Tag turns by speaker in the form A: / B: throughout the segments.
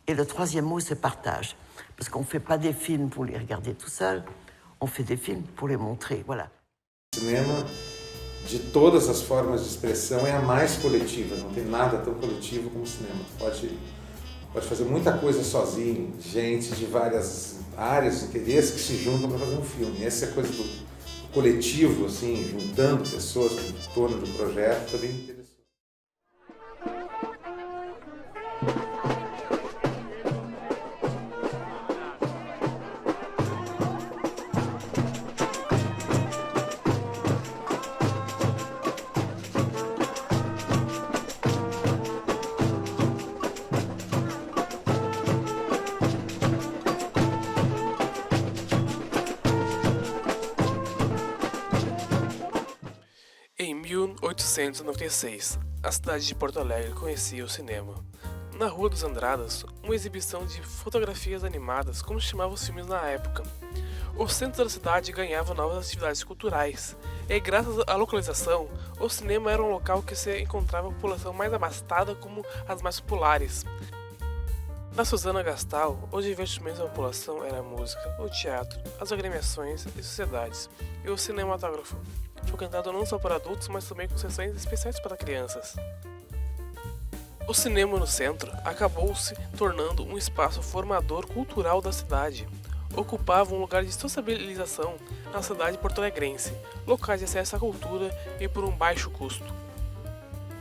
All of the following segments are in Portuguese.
A: Et le troisième mot, c'est partage. Parce qu'on ne fait pas des films pour les regarder tout seul, on fait des films pour les montrer, voilà.
B: O cinema, de todas as formas de expressão, é a mais coletiva. Não tem nada tão coletivo como o cinema. Pode fazer muita coisa sozinho, gente de várias áreas de interesse que se juntam para fazer um filme. Essa é a coisa do coletivo, assim, juntando pessoas em torno de um projeto, também é interessante.
C: Em 1896, a cidade de Porto Alegre conhecia o cinema. Na Rua dos Andradas, uma exibição de fotografias animadas, como se chamavam os filmes na época. O centro da cidade ganhava novas atividades culturais, e graças à localização, o cinema era um local que se encontrava a população mais abastada como as mais populares. Na Susana Gastal, os divertimentos da população era a música, o teatro, as agremiações e sociedades, e o cinematógrafo, frequentado não só por adultos, mas também com sessões especiais para crianças. O cinema no centro acabou se tornando um espaço formador cultural da cidade. Ocupava um lugar de sociabilização na cidade porto-alegrense, locais de acesso à cultura e por um baixo custo.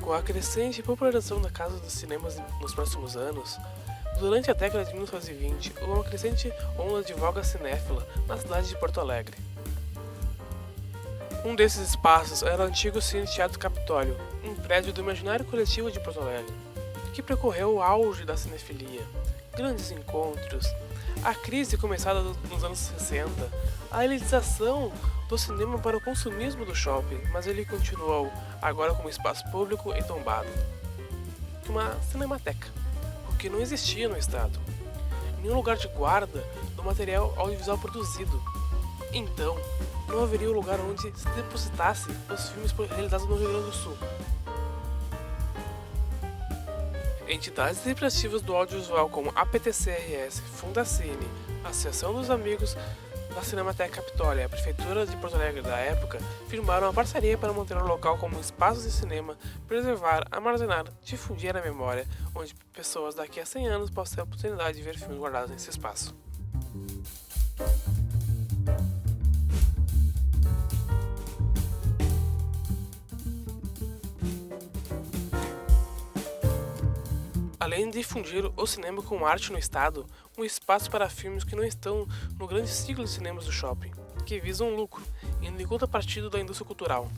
C: Com a crescente popularização da Casa dos Cinemas nos próximos anos, durante a década de 1920, houve uma crescente onda de voga cinéfila na cidade de Porto Alegre. Um desses espaços era o antigo Cine Teatro Capitólio, um prédio do imaginário coletivo de Porto Alegre, que percorreu o auge da cinefilia, grandes encontros, a crise começada nos anos 60, a elitização do cinema para o consumismo do shopping, mas ele continuou, agora como espaço público e tombado. Uma cinemateca, porque não existia no estado, nenhum lugar de guarda do material audiovisual produzido. Então, não haveria um lugar onde se depositasse os filmes realizados no Rio Grande do Sul. Entidades representativas do audiovisual como a PTCRS, Fundacine, a Associação dos Amigos da Cinemateca Capitólio e a Prefeitura de Porto Alegre da época firmaram uma parceria para manter o local como um espaço de cinema, preservar, armazenar, difundir a memória, onde pessoas daqui a 100 anos possam ter a oportunidade de ver filmes guardados nesse espaço. Além de difundir o cinema como arte no estado, um espaço para filmes que não estão no grande ciclo de cinemas do shopping, que visam lucro, indo em contrapartida da indústria cultural.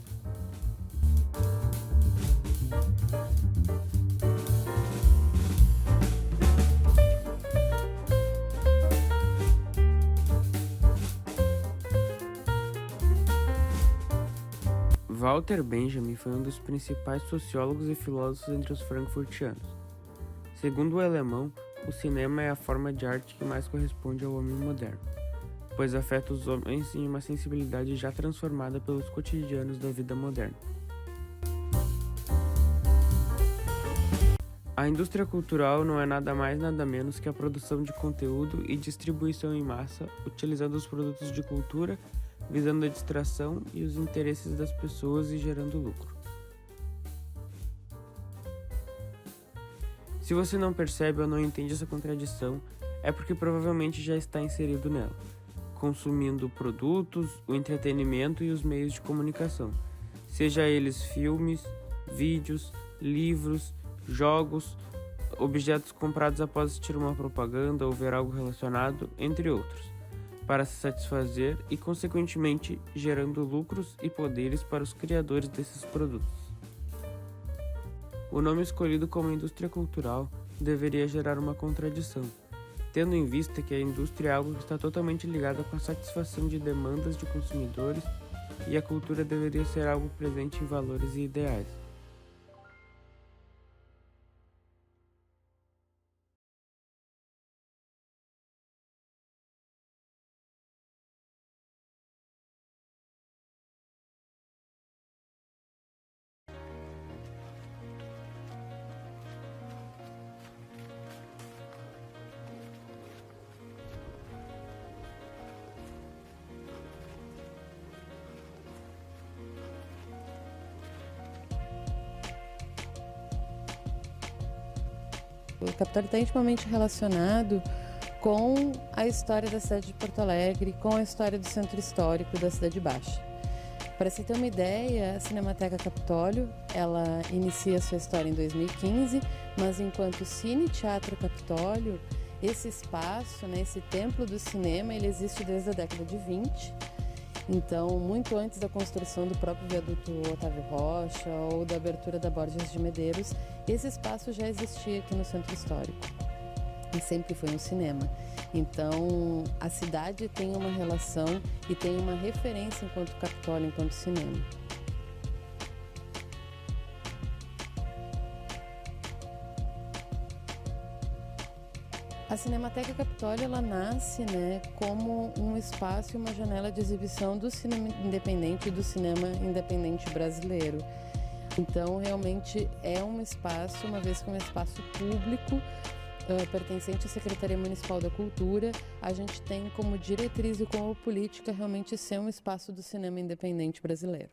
D: Walter Benjamin foi um dos principais sociólogos e filósofos entre os frankfurtianos. Segundo o alemão, o cinema é a forma de arte que mais corresponde ao homem moderno, pois afeta os homens em uma sensibilidade já transformada pelos cotidianos da vida moderna. A indústria cultural não é nada mais nada menos que a produção de conteúdo e distribuição em massa, utilizando os produtos de cultura, visando a distração e os interesses das pessoas e gerando lucro. Se você não percebe ou não entende essa contradição, é porque provavelmente já está inserido nela, consumindo produtos, o entretenimento e os meios de comunicação, seja eles filmes, vídeos, livros, jogos, objetos comprados após assistir uma propaganda ou ver algo relacionado, entre outros, para se satisfazer e, consequentemente, gerando lucros e poderes para os criadores desses produtos. O nome escolhido como indústria cultural deveria gerar uma contradição, tendo em vista que a indústria é algo que está totalmente ligado com a satisfação de demandas de consumidores e a cultura deveria ser algo presente em valores e ideais.
E: O Capitólio está intimamente relacionado com a história da cidade de Porto Alegre, com a história do centro histórico da Cidade Baixa. Para se ter uma ideia, a Cinemateca Capitólio, ela inicia sua história em 2015, mas enquanto Cine Teatro Capitólio, esse espaço, né, esse templo do cinema, ele existe desde a década de 20. Então, muito antes da construção do próprio viaduto Otávio Rocha ou da abertura da Borges de Medeiros, esse espaço já existia aqui no centro histórico. E sempre foi um cinema. Então, a cidade tem uma relação e tem uma referência enquanto Capitólio, enquanto cinema. A Cinemateca Capitólio, ela nasce, né, como um espaço e uma janela de exibição do cinema independente e do cinema independente brasileiro. Então, realmente é um espaço, uma vez que é um espaço público, pertencente à Secretaria Municipal da Cultura, a gente tem como diretriz e como política realmente ser um espaço do cinema independente brasileiro.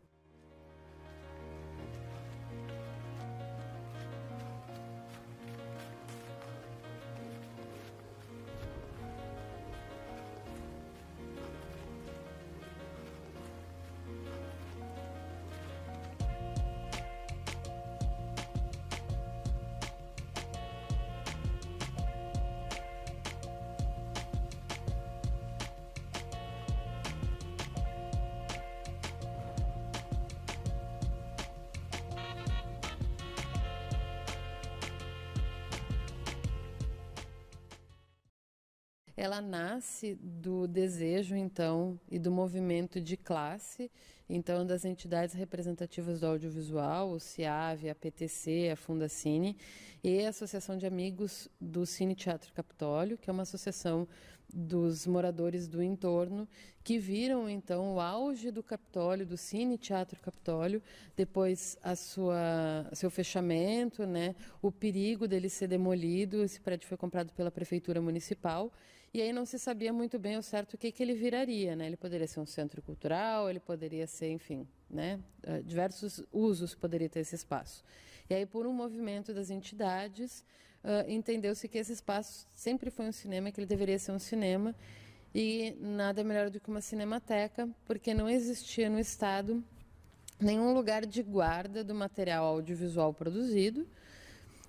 E: Ela nasce do desejo, então, e do movimento de classe, então, das entidades representativas do audiovisual, o CIAV, a PTC, a Fundacine, e a Associação de Amigos do Cine Teatro Capitólio, que é uma associação dos moradores do entorno, que viram, então, o auge do Capitólio, do Cine Teatro Capitólio, depois seu fechamento, né, o perigo dele ser demolido. Esse prédio foi comprado pela Prefeitura Municipal, e aí não se sabia muito bem ao certo o que ele viraria, né? Ele poderia ser um centro cultural, ele poderia ser, enfim, né? Diversos usos poderia ter esse espaço. E aí, por um movimento das entidades, entendeu-se que esse espaço sempre foi um cinema, que ele deveria ser um cinema, e nada melhor do que uma cinemateca, porque não existia no Estado nenhum lugar de guarda do material audiovisual produzido.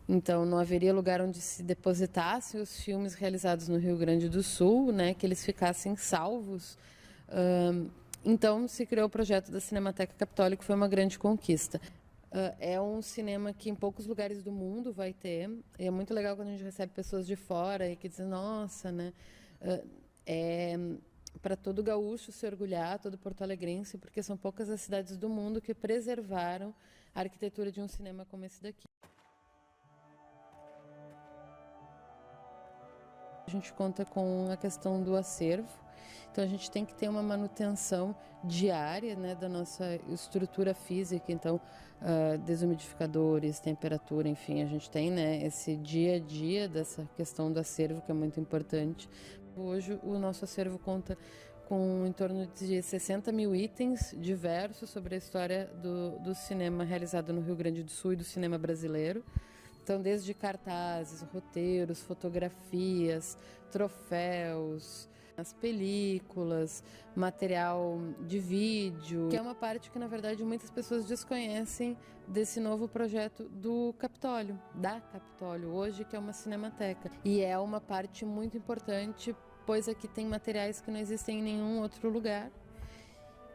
E: Então, não haveria lugar onde se depositassem os filmes realizados no Rio Grande do Sul, né, que eles ficassem salvos. Então, se criou o projeto da Cinemateca Capitólio, que foi uma grande conquista. É um cinema que em poucos lugares do mundo vai ter. E é muito legal quando a gente recebe pessoas de fora e que dizem, nossa, né, para todo gaúcho se orgulhar, todo porto-alegrense, porque são poucas as cidades do mundo que preservaram a arquitetura de um cinema como esse daqui. A gente conta com a questão do acervo, então a gente tem que ter uma manutenção diária, né, da nossa estrutura física, então desumidificadores, temperatura, enfim, a gente tem, né, esse dia a dia dessa questão do acervo, que é muito importante. Hoje o nosso acervo conta com em torno de 60 mil itens diversos sobre a história do cinema realizado no Rio Grande do Sul e do cinema brasileiro. Então, desde cartazes, roteiros, fotografias, troféus, as películas, material de vídeo, que é uma parte que, na verdade, muitas pessoas desconhecem desse novo projeto do Capitólio, da Capitólio, hoje, que é uma cinemateca. E é uma parte muito importante, pois aqui tem materiais que não existem em nenhum outro lugar.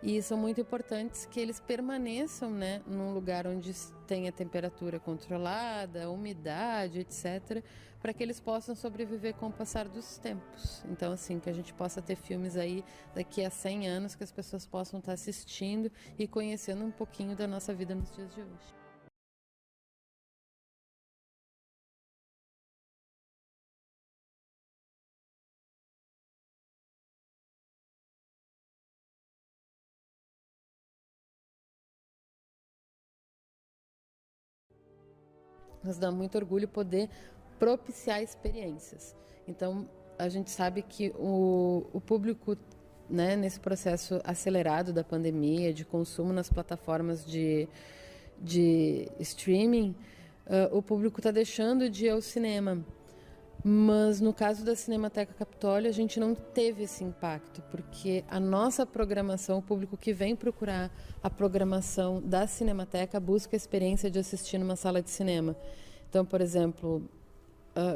E: E são muito importantes que eles permaneçam, né, num lugar onde tenha temperatura controlada, umidade, etc., para que eles possam sobreviver com o passar dos tempos. Então, assim, que a gente possa ter filmes aí daqui a 100 anos que as pessoas possam estar assistindo e conhecendo um pouquinho da nossa vida nos dias de hoje. Nos dá muito orgulho poder propiciar experiências. Então, a gente sabe que o público, né, nesse processo acelerado da pandemia, de consumo nas plataformas de streaming, o público está deixando de ir ao cinema. Mas no caso da Cinemateca Capitólio, a gente não teve esse impacto, porque a nossa programação, o público que vem procurar a programação da Cinemateca busca a experiência de assistir numa sala de cinema. Então, por exemplo,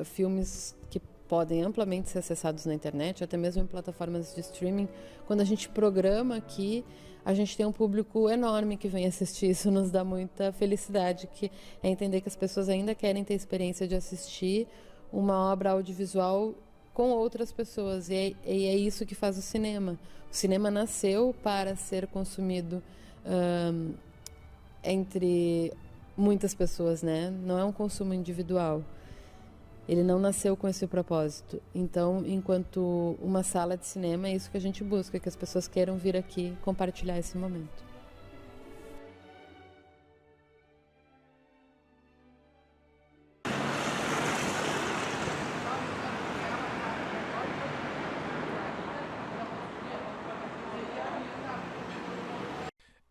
E: filmes que podem amplamente ser acessados na internet, até mesmo em plataformas de streaming, quando a gente programa aqui, a gente tem um público enorme que vem assistir. Isso nos dá muita felicidade, que é entender que as pessoas ainda querem ter a experiência de assistir uma obra audiovisual com outras pessoas, e é isso que faz o cinema. O cinema nasceu para ser consumido entre muitas pessoas, né? Não é um consumo individual. Ele não nasceu com esse propósito. Então, enquanto uma sala de cinema, é isso que a gente busca, que as pessoas queiram vir aqui compartilhar esse momento.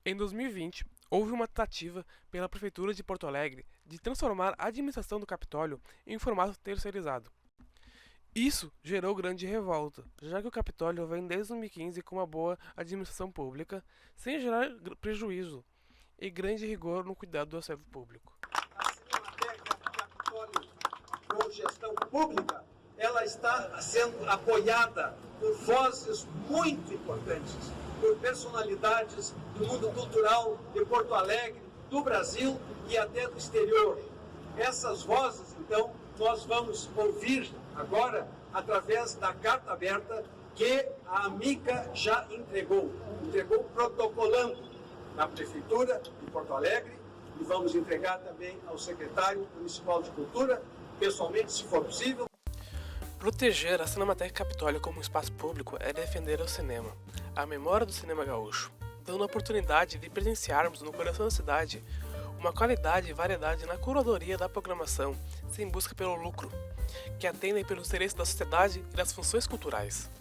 C: Em 2020, houve uma tentativa pela Prefeitura de Porto Alegre de transformar a administração do Capitólio em um formato terceirizado. Isso gerou grande revolta, já que o Capitólio vem desde 2015 com uma boa administração pública, sem gerar prejuízo e grande rigor no cuidado do acervo público.
F: A Cinemateca Capitólio, com gestão pública, ela está sendo apoiada por vozes muito importantes, por personalidades do mundo cultural de Porto Alegre, do Brasil e até do exterior. Essas vozes, então, nós vamos ouvir agora através da carta aberta que a Amica já entregou protocolando na Prefeitura de Porto Alegre, e vamos entregar também ao secretário municipal de Cultura, pessoalmente, se for possível.
C: Proteger a Cinemateca Capitólio como um espaço público é defender o cinema, a memória do cinema gaúcho, dando a oportunidade de presenciarmos no coração da cidade uma qualidade e variedade na curadoria da programação, sem busca pelo lucro, que atendem pelos interesses da sociedade e das funções culturais.